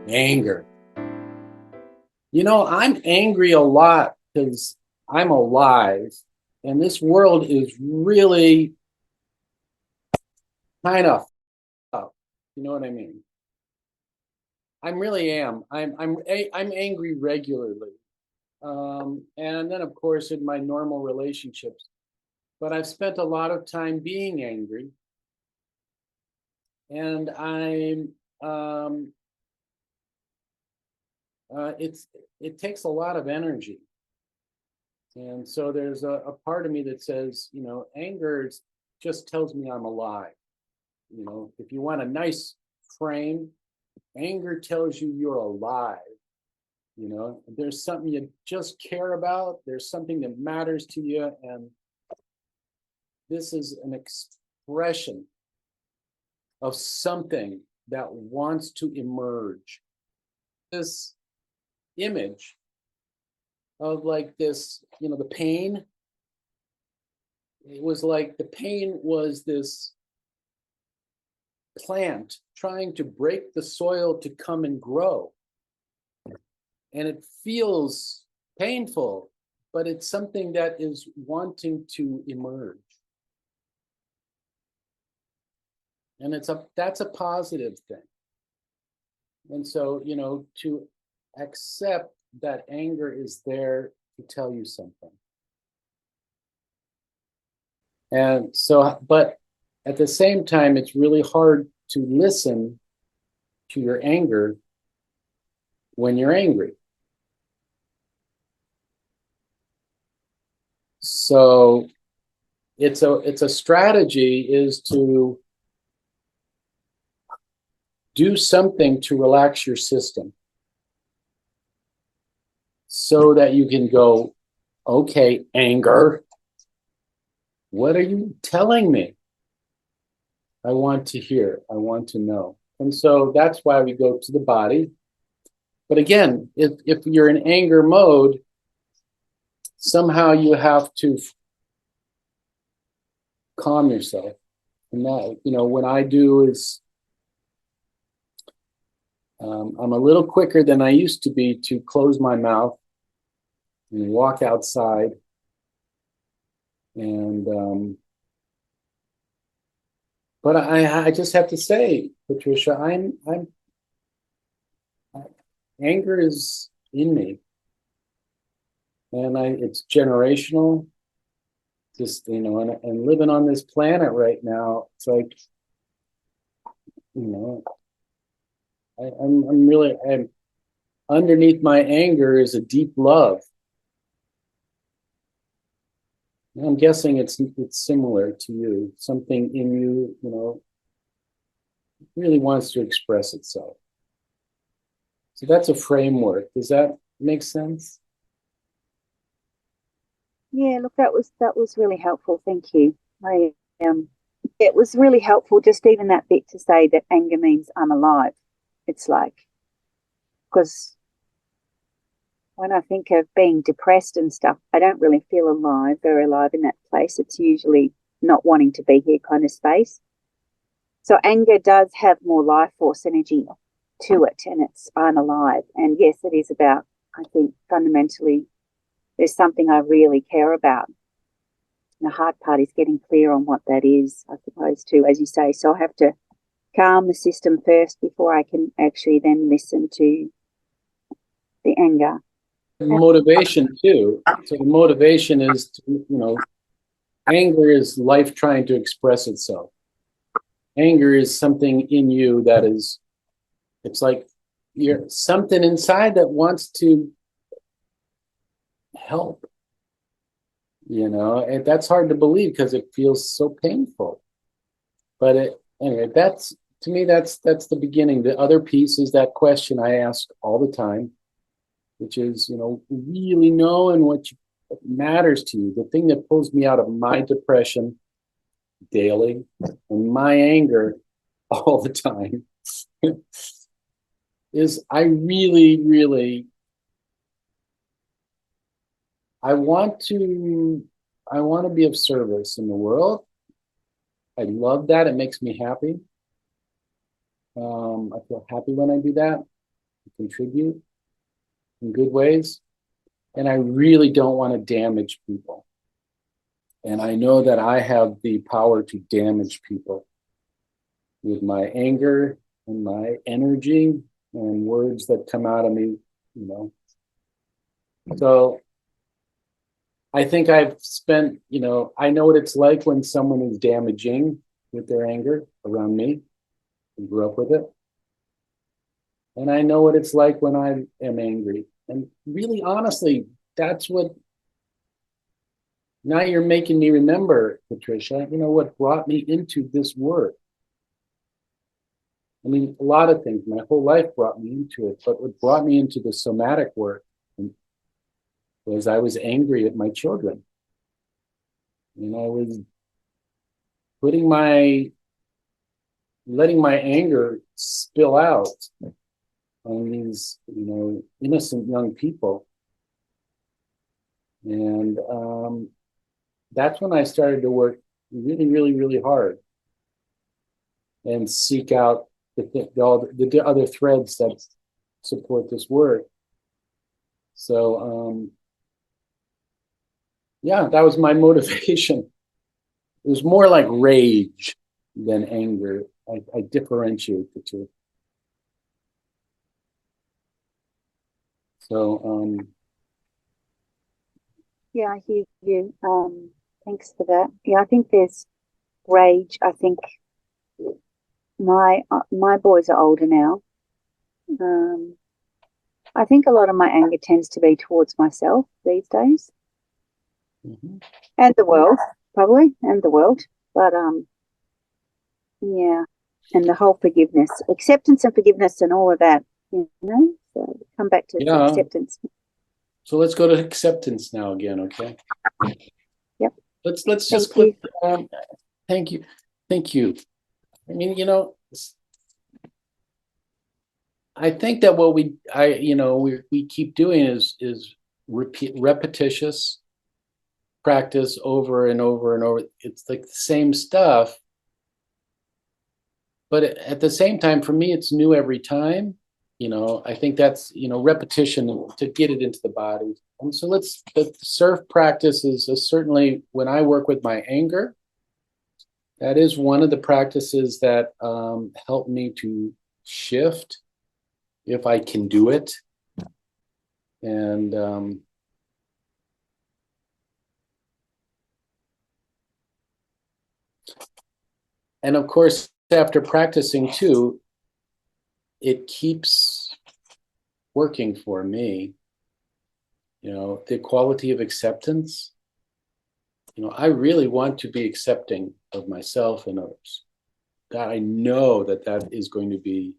Anger. I'm angry a lot because I'm alive, and this world is really kind of up. You know what I mean? I really am. I'm angry regularly, and then of course in my normal relationships. But I've spent a lot of time being angry, and um, it takes a lot of energy. And so there's a part of me that says, anger just tells me I'm alive. If you want a nice frame, anger tells you you're alive. There's something you just care about, there's something that matters to you. And this is an expression of something that wants to emerge. This image of like this, the pain, it was like the pain was this plant trying to break the soil to come and grow. And it feels painful, but it's something that is wanting to emerge. And that's a positive thing. And so, to accept that anger is there to tell you something. And so, but at the same time, it's really hard to listen to your anger when you're angry. So it's a strategy is to do something to relax your system so that you can go, okay, anger, what are you telling me? I want to hear, I want to know. And so that's why we go to the body. But again, if you're in anger mode, somehow you have to calm yourself. And that, what I do is I'm a little quicker than I used to be to close my mouth and walk outside. And but I just have to say, Patricia, anger is in me, and it's generational. Just and living on this planet right now, it's like, you know, I'm underneath my anger is a deep love. I'm guessing it's similar to you. Something in you, really wants to express itself. So that's a framework. Does that make sense? Yeah, look, that was really helpful. Thank you. I it was really helpful just even that bit to say that anger means I'm alive. It's like because when I think of being depressed and stuff, I don't really feel alive, very alive in that place. It's usually not wanting to be here kind of space. So anger does have more life force energy to it, and it's I'm alive. And yes, it is about, I think, fundamentally, there's something I really care about. And the hard part is getting clear on what that is, I suppose, too, as you say. So I have to calm the system first before I can actually then listen to the anger. Motivation too. So the motivation is to, anger is life trying to express itself. Anger is something in you that is, it's like you're something inside that wants to help. And that's hard to believe because it feels so painful. But anyway, that's to me, that's the beginning. The other piece is that question I ask all the time, which is, really knowing what matters to you. The thing that pulls me out of my depression daily and my anger all the time is I really, really, I want to, I want to be of service in the world. I love that. It makes me happy. I feel happy when I do that. to contribute in good ways. And I really don't want to damage people. And I know that I have the power to damage people with my anger and my energy and words that come out of me, you know. So I think I've spent, I know what it's like when someone is damaging with their anger around me. I grew up with it. And I know what it's like when I am angry. And really, honestly, that's what, now you're making me remember, Patricia, what brought me into this work. I mean, a lot of things, my whole life brought me into it, but what brought me into the somatic work was I was angry at my children. And I was letting my anger spill out on these, innocent young people. And that's when I started to work really, really, really hard and seek out the other threads that support this work. So, yeah, that was my motivation. It was more like rage than anger. I differentiate the two. So, Yeah, I hear you. Thanks for that. Yeah, I think there's rage. I think my boys are older now. Um, I think a lot of my anger tends to be towards myself these days, mhm. and the world, probably, and the world. But yeah, and the whole forgiveness, acceptance and forgiveness, and all of that. So come back to Yeah. acceptance. So let's go to acceptance now again, okay? Yep. Let's Thank just you. thank you. Thank you. I mean, I think that what we keep doing is repetitious practice over and over and over. It's like the same stuff, but at the same time, for me, it's new every time. I think that's repetition to get it into the body. And so the surf practice is certainly when I work with my anger. That is one of the practices that help me to shift if I can do it. And of course, after practicing too, it keeps working for me. The quality of acceptance. I really want to be accepting of myself and others. That I know that is going to be,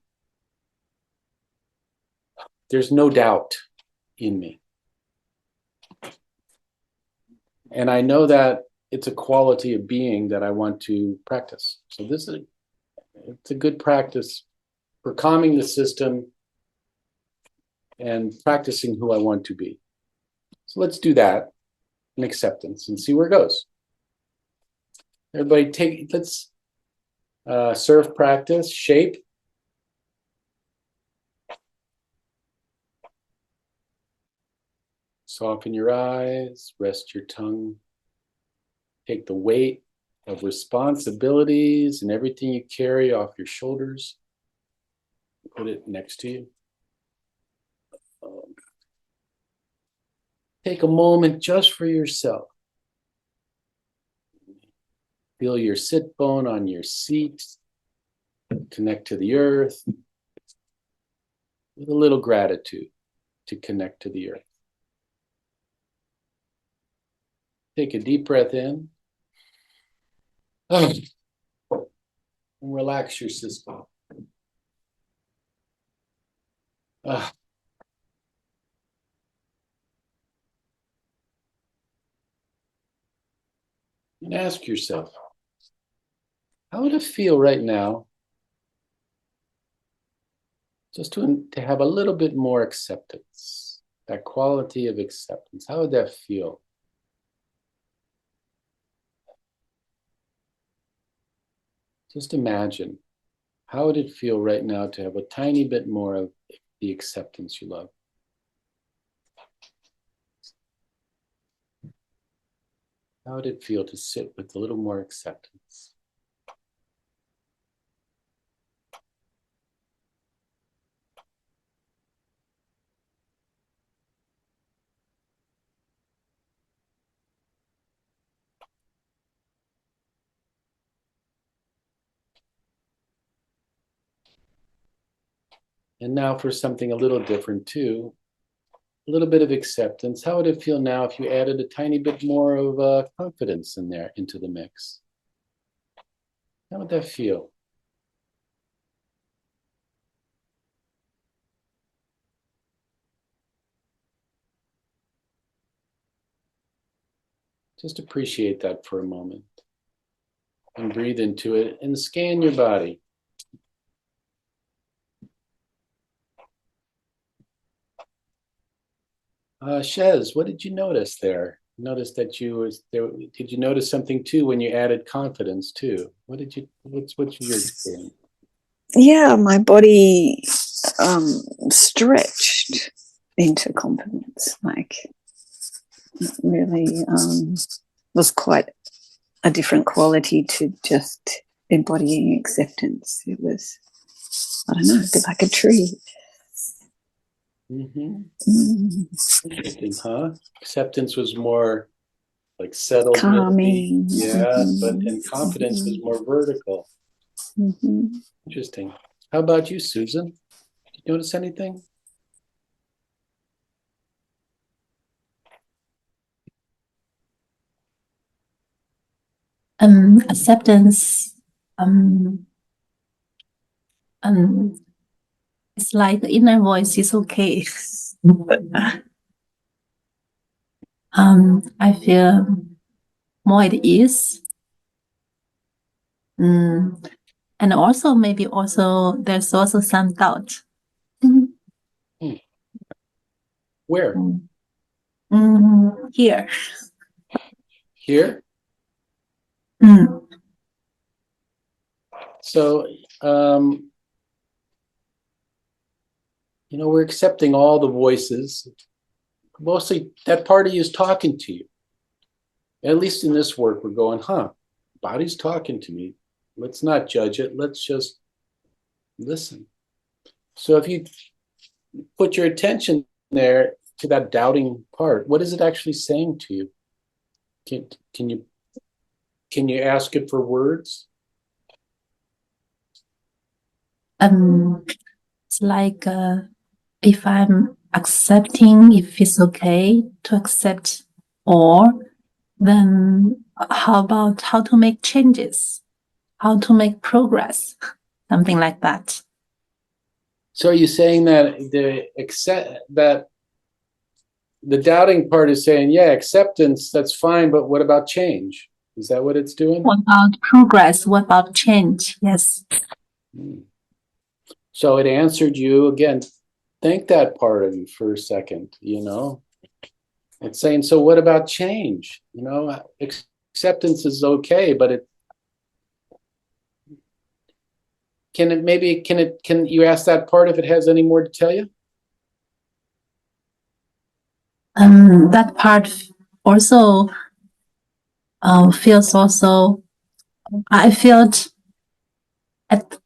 there's no doubt in me. And I know that it's a quality of being that I want to practice. So it's a good practice for calming the system and practicing who I want to be. So let's do that in acceptance and see where it goes. Everybody let's surf practice, shape. Soften your eyes, rest your tongue. Take the weight of responsibilities and everything you carry off your shoulders. Put it next to you. Take a moment just for yourself. Feel your sit bone on your seat. Connect to the earth with a little gratitude to connect to the earth. Take a deep breath in. And relax your system. And ask yourself, how would it feel right now just to have a little bit more acceptance, that quality of acceptance? How would that feel? Just imagine, how would it feel right now to have a tiny bit more of the acceptance you love. How would it feel to sit with a little more acceptance? And now for something a little different too, a little bit of acceptance. How would it feel now if you added a tiny bit more of confidence in there into the mix? How would that feel? Just appreciate that for a moment and breathe into it and scan your body. Shez, what did you notice there? Notice that you was there. Did you notice something too when you added confidence too? What's your experience? Yeah, my body stretched into confidence. Like, it really was quite a different quality to just embodying acceptance. It was, I don't know, a bit like a tree. Mm-hmm. Interesting, huh? Acceptance was more like settled, Calming. yeah, and confidence was more vertical. Interesting. How about you, Susan? Did you notice anything? Acceptance, it's like the inner voice is okay. I feel more at ease. And also maybe also there's also some doubt. Where? Here. Here? So, we're accepting all the voices. Mostly that part of you is talking to you. At least in this work, we're going, body's talking to me. Let's not judge it. Let's just listen. So if you put your attention there to that doubting part, what is it actually saying to you? Can you ask it for words? It's like if I'm accepting, if it's okay to accept, or then how about how to make changes, how to make progress, something like that. So are you saying that the doubting part is saying, yeah, acceptance, that's fine, but what about change? Is that what it's doing? What about progress? What about change? Yes. So it answered you again. Thank that part of you for a second, It's saying, so what about change? Acceptance is okay, but can you ask that part if it has any more to tell you? That part also feels also, I felt at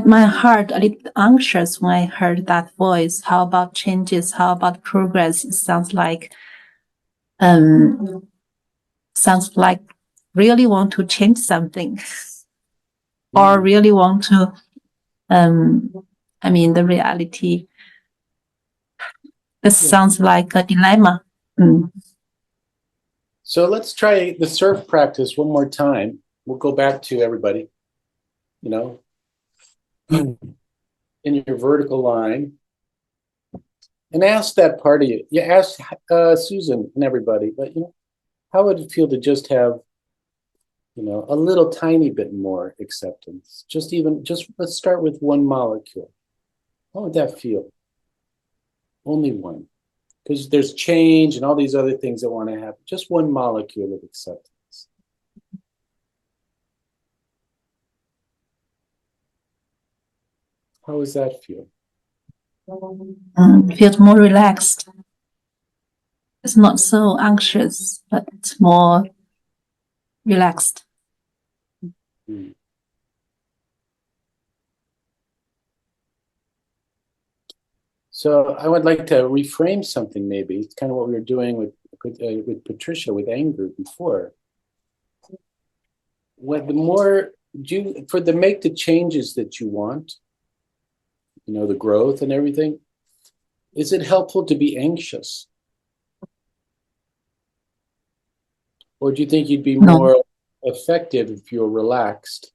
my heart a little anxious when I heard that voice. How about changes? How about progress? It sounds like really want to change something or really want to, the reality. This sounds like a dilemma. So let's try the surf practice one more time. We'll go back to everybody, in your vertical line, and ask that part of you. You ask Susan and everybody, but how would it feel to just have, a little tiny bit more acceptance? Just let's start with one molecule. How would that feel? Only one. Because there's change and all these other things that want to happen. Just one molecule of acceptance. How does that feel? feels more relaxed. It's not so anxious, but more relaxed. Hmm. So I would like to reframe something. Maybe it's kind of what we were doing with Patricia with anger before. When the more for the make the changes that you want, you know, the growth and everything, is it helpful to be anxious? Or do you think you'd be No. more effective if you're relaxed?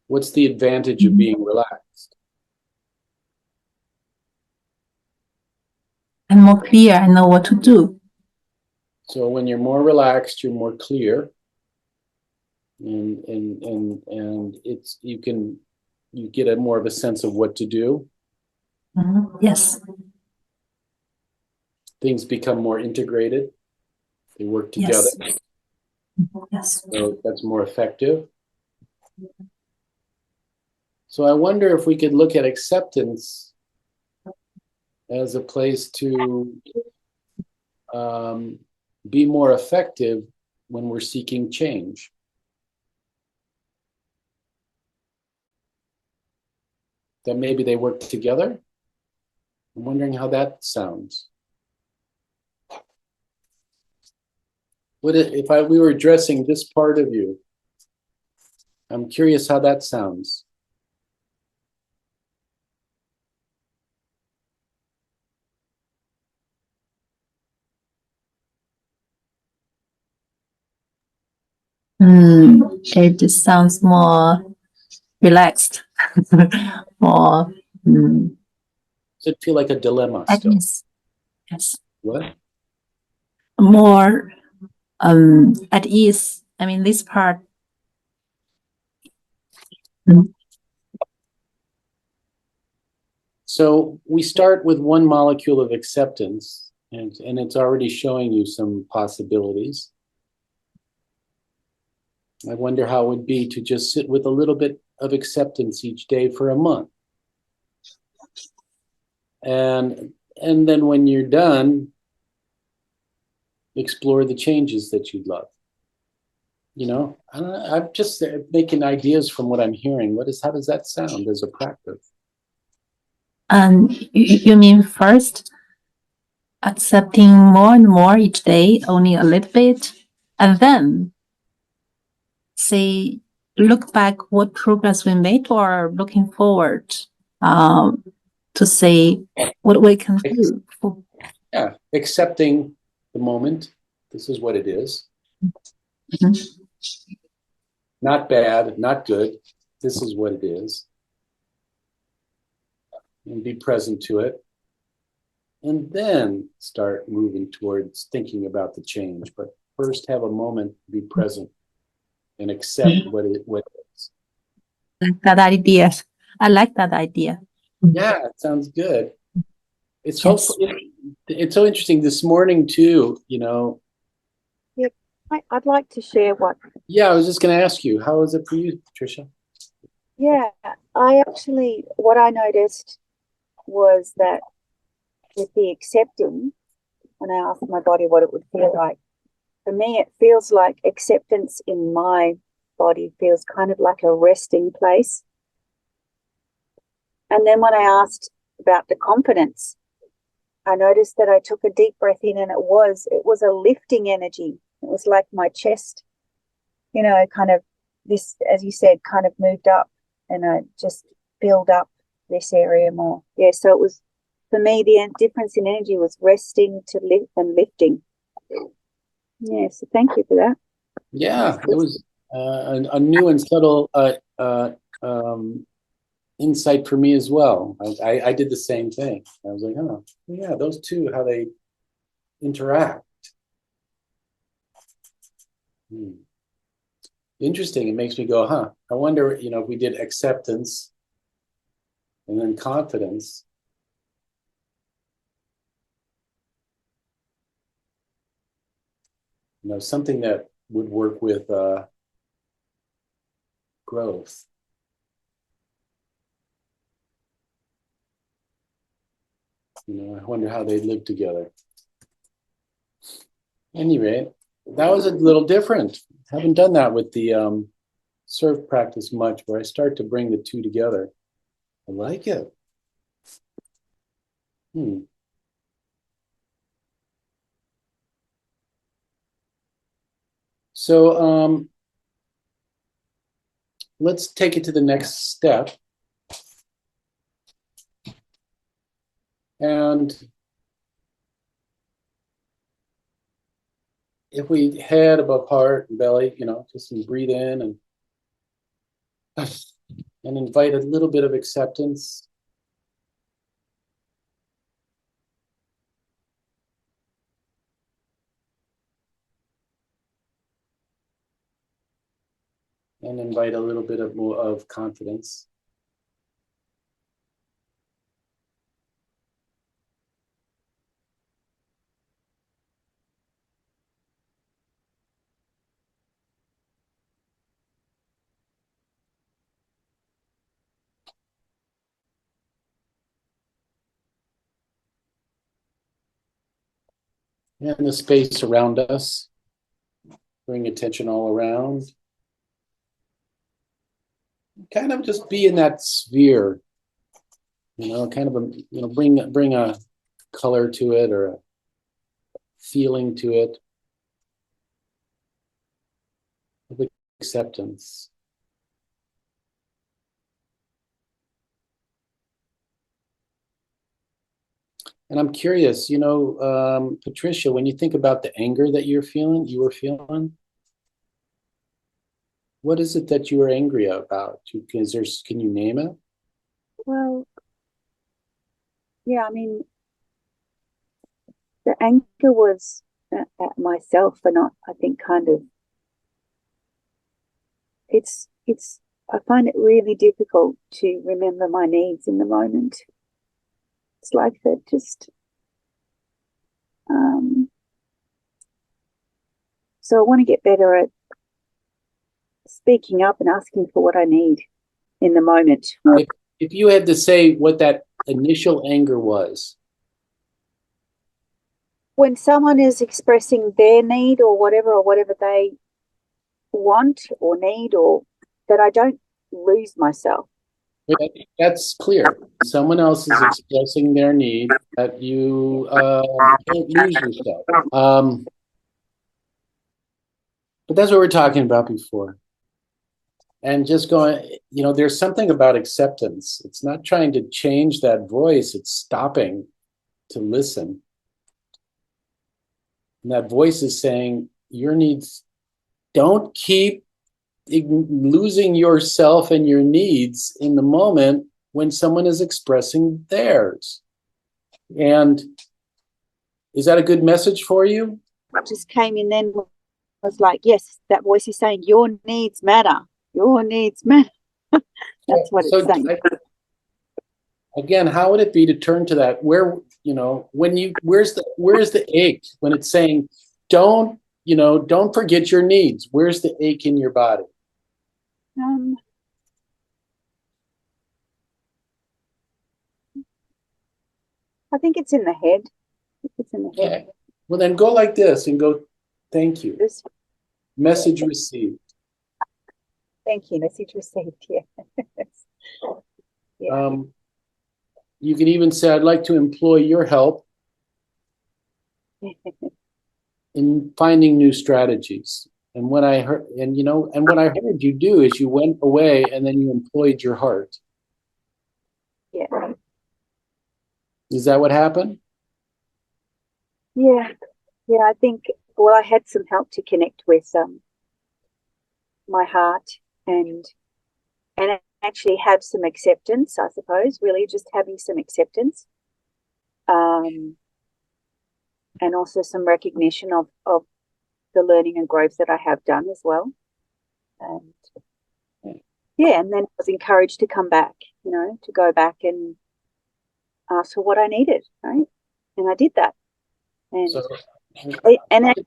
What's the advantage of being relaxed? I'm more clear. I know what to do. So when you're more relaxed, you're more clear, and it's you get a more of a sense of what to do. Yes. Things become more integrated. They work together. Yes. Yes. So that's more effective. So I wonder if we could look at acceptance as a place to be more effective when we're seeking change. That maybe they work together. I'm wondering how that sounds. What if we were addressing this part of you? I'm curious how that sounds. It just sounds more relaxed. More Does it feel like a dilemma at still? ease. Yes. What? More at ease. I mean, this part. So we start with one molecule of acceptance, and it's already showing you some possibilities. I wonder how it would be to just sit with a little bit of acceptance each day for a month. And then when you're done, explore the changes that you'd love. You know, I'm just making ideas from what I'm hearing. How does that sound as a practice? You mean first accepting more and more each day, only a little bit, and then say look back what progress we made, or looking forward to say what we can do. Yeah, accepting the moment. This is what it is. Not bad, not good. This is what it is. And be present to it. And then start moving towards thinking about the change. But first have a moment to be present and accept what it is. That idea. I like that idea. Yeah, it sounds good. It's hopeful. It's so interesting this morning too, you know. Yeah, I'd like to share what. Yeah, I was just going to ask you, how is it for you, Tricia? Yeah, what I noticed was that with the accepting, when I asked my body what it would feel like, for me, it feels like acceptance in my body feels kind of like a resting place. And then when I asked about the confidence, I noticed that I took a deep breath in, and it was a lifting energy. It was like my chest, kind of this, as you said, kind of moved up, and I just filled up this area more. Yeah, so it was, for me, the difference in energy was resting to lift and lifting. Yeah, so thank you for that. Yeah, it was a new and subtle insight for me as well. I did the same thing. I was like, oh, yeah, those two, how they interact. Interesting. It makes me go, huh? I wonder, if we did acceptance and then confidence. Something that would work with growth. I wonder how they live together. Anyway, that was a little different. Haven't done that with the surf practice much, where I start to bring the two together. I like it. So let's take it to the next step. And if we head above heart and belly, just breathe in and invite a little bit of acceptance. And invite a little bit of more of confidence. And the space around us. Bring attention all around. Kind of just be in that sphere. Kind of bring a color to it or a feeling to it. Of acceptance. And I'm curious, Patricia, when you think about the anger that you were feeling, what is it that you were angry about? Can you name it? Well, yeah, I mean, the anger was at myself for not, I think, kind of, I find it really difficult to remember my needs in the moment. It's like that just, so I want to get better at speaking up and asking for what I need in the moment. If you had to say what that initial anger was. When someone is expressing their need or whatever they want or need, or that I don't lose myself. That's clear. Someone else is expressing their need, that you can't lose yourself. But that's what we're talking about before. And just going, there's something about acceptance. It's not trying to change that voice. It's stopping to listen. And that voice is saying, your needs, don't keep losing yourself and your needs in the moment when someone is expressing theirs. And is that a good message for you? What just came in then was like, yes, that voice is saying your needs matter. Your needs matter. That's what it's saying. Again, how would it be to turn to that? Where's the ache when it's saying, don't forget your needs? Where's the ache in your body? I think it's in the head. It's in the head. Okay. Well, then go like this and go, thank you. Message received. Thank you. Message received. Yeah. Yeah. You can even say, I'd like to employ your help in finding new strategies. And what I heard, what I heard you do is you went away and then you employed your heart. Yeah. Is that what happened? Yeah. Yeah, I think, I had some help to connect with my heart and actually have some acceptance, I suppose, really just having some acceptance. And also some recognition of the learning and growth that I have done as well. And yeah, and then I was encouraged to come back, to go back and ask for what I needed, right? And I did that. And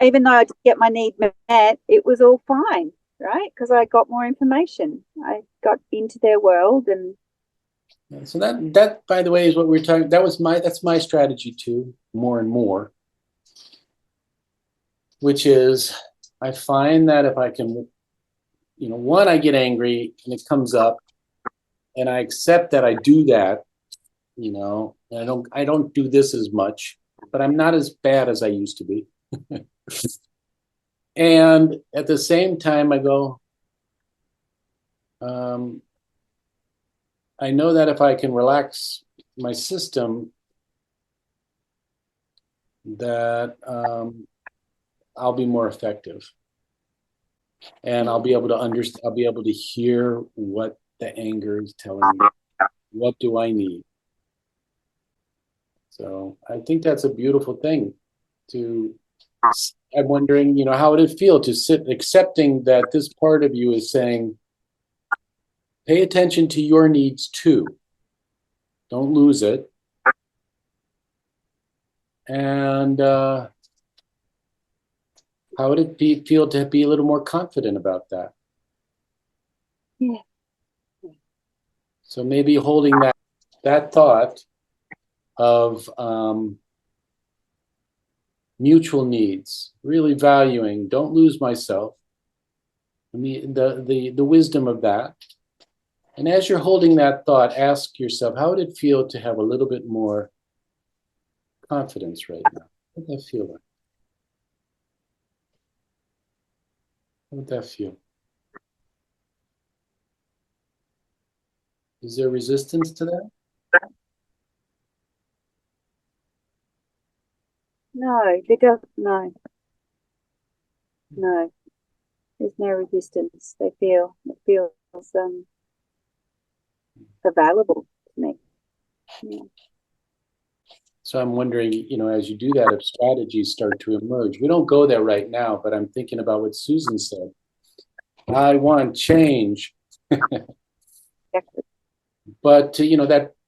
even though I didn't get my need met, it was all fine, right? Because I got more information. I got into their world and So that, by the way, is what we're talking. That's my strategy too, more and more. Which is, I find that if I can, one, I get angry and it comes up, and I accept that I do that. And I don't do this as much, but I'm not as bad as I used to be. And at the same time, I go, I know that if I can relax my system, that I'll be more effective, and I'll be able to understand. I'll be able to hear what the anger is telling me. What do I need? So I think that's a beautiful thing. I'm wondering, how would it feel to sit accepting that this part of you is saying, pay attention to your needs too. Don't lose it. And how would it feel to be a little more confident about that? Yeah. So maybe holding that thought of mutual needs, really valuing, don't lose myself. I mean, the wisdom of that. And as you're holding that thought, ask yourself, how would it feel to have a little bit more confidence right now? What would that feel like? How would that feel? Is there resistance to that? No, they don't. No, no. There's no resistance. It feels available to me. Yeah. So I'm wondering, as you do that, if strategies start to emerge. We don't go there right now, but I'm thinking about what Susan said. I want change. Exactly. But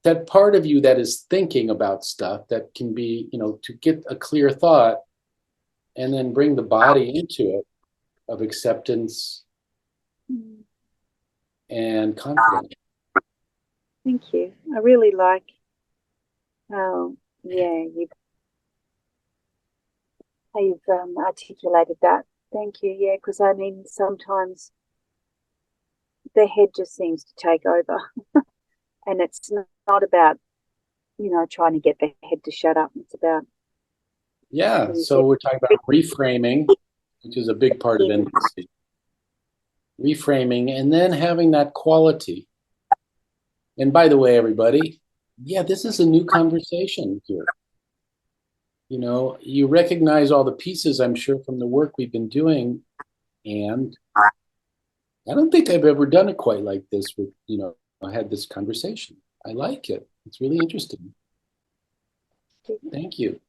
that part of you that is thinking about stuff, that can be, to get a clear thought and then bring the body into it, of acceptance and confidence. Thank you. I really like how you've articulated that. Thank you. Yeah, because I mean sometimes the head just seems to take over, and it's not about trying to get the head to shut up. It's about So we're talking about reframing, which is a big part of intimacy. Reframing, and then having that quality. And by the way, everybody, this is a new conversation here. You recognize all the pieces, I'm sure, from the work we've been doing. And I don't think I've ever done it quite like this with, I had this conversation. I like it. It's really interesting. Thank you.